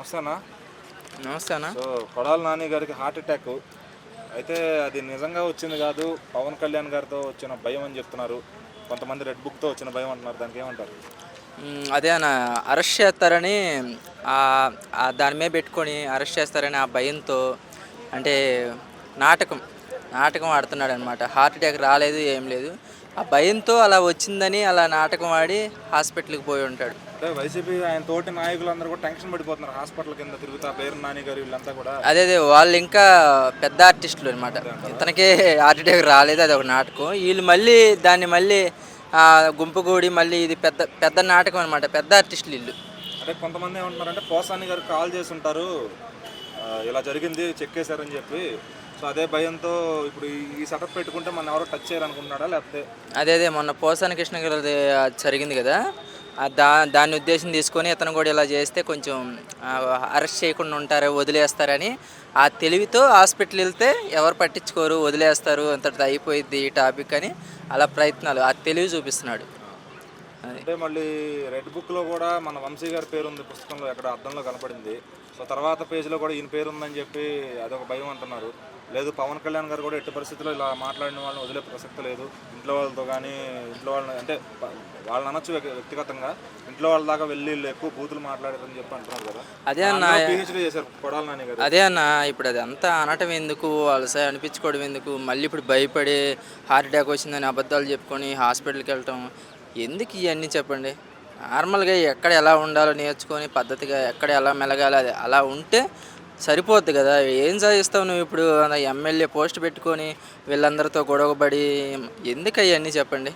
నమస్తే అన్న. నమస్తే అన్న. సో కొడాలి నాని గారికి హార్ట్ అటాక్ అయితే అది నిజంగా వచ్చింది కాదు, పవన్ కళ్యాణ్ గారితో వచ్చిన భయం అని చెప్తున్నారు. కొంతమంది రెడ్ బుక్తో వచ్చిన భయం అంటున్నారు. దానికి ఏమంటారు? అదే అన్న, అరెస్ట్ చేస్తారని దాని మీద పెట్టుకొని అరెస్ట్ చేస్తారని ఆ భయంతో అంటే నాటకం నాటకం ఆడుతున్నాడు అనమాట. హార్ట్ అటాక్ రాలేదు, ఏం లేదు, ఆ భయంతో అలా వచ్చిందని అలా నాటకం ఆడి హాస్పిటల్కి పోయి ఉంటాడు. అంటే వైసీపీ ఆయన తోటి నాయకులందరూ కూడా టెన్షన్ పడిపోతున్నారు. హాస్పిటల్ కింద తిరుగుతా పేరు నాని గారు వీళ్ళంతా కూడా. అదే వాళ్ళు ఇంకా పెద్ద ఆర్టిస్టులు అనమాట. ఇతనికే హార్ట్ అటాక్ రాలేదు, అది ఒక నాటకం. వీళ్ళు మళ్ళీ దాన్ని మళ్ళీ గుంపుగూడి మళ్ళీ ఇది పెద్ద పెద్ద నాటకం అనమాట. పెద్ద ఆర్టిస్టులు వీళ్ళు. అంటే కొంతమంది ఏమంటున్నారంటే పోసాని గారు కాల్ చేసి ఉంటారు, ఇలా జరిగింది చెక్ చేశారని చెప్పి. సో అదే భయంతో ఇప్పుడు ఈ సెటప్ పెట్టుకుంటే మనం ఎవరో టచ్ చేయాలనుకుంటున్నాడా లేకపోతే? అదే మొన్న పోసాని కృష్ణ గారిది జరిగింది కదా, దాన్ని ఉద్దేశం తీసుకొని ఇతను కూడా ఇలా చేస్తే కొంచెం అరెస్ట్ చేయకుండా ఉంటారు, వదిలేస్తారని ఆ తెలివితో హాస్పిటల్ వెళ్తే ఎవరు పట్టించుకోరు, వదిలేస్తారు, అంతటితో అయిపోయింది ఈ టాపిక్ అని అలా ప్రయత్నాలు, ఆ తెలివి చూపిస్తున్నాడు. అంటే మళ్ళీ రెడ్ బుక్లో కూడా మన వంశీ గారి పేరు ఉంది పుస్తకంలో, ఎక్కడ అద్దంలో కనపడింది. సో తర్వాత పేజీలో కూడా ఈయన పేరు ఉందని చెప్పి అదొక భయం అంటున్నారు. లేదు పవన్ కళ్యాణ్ గారు కూడా ఎట్టి పరిస్థితుల్లో ఇలా మాట్లాడిన వాళ్ళని వదిలే ప్రసక్తి లేదు, ఇంట్లో వాళ్ళతో కానీ ఇంట్లో వాళ్ళని అంటే వాళ్ళని అనొచ్చు వ్యక్తిగతంగా, ఇంట్లో వాళ్ళ దాకా వెళ్ళి ఎక్కువ బూతులు మాట్లాడారని చెప్పి అంటున్నారు కదా. అదే అన్న, పిహెచ్డీ చేశారు కొడాలి నాని గారు. అదే అన్న, ఇప్పుడు అది అంతా అనటం ఎందుకు, అలస అనిపించుకోవడం ఎందుకు, మళ్ళీ ఇప్పుడు భయపడి హార్ట్ అటాక్ వచ్చిందని అబద్ధాలు చెప్పుకొని హాస్పిటల్కి వెళ్ళటం ఎందుకు ఇవన్నీ చెప్పండి. నార్మల్గా ఎక్కడ ఎలా ఉండాలో నేర్చుకొని పద్ధతిగా ఎక్కడ ఎలా మెలగాలి అది అలా ఉంటే సరిపోద్ది కదా. ఏం సాధిస్తావు నువ్వు ఇప్పుడు? ఎమ్మెల్యే పోస్ట్ పెట్టుకొని వీళ్ళందరితో గొడవపడి ఎందుకు అవన్నీ చెప్పండి.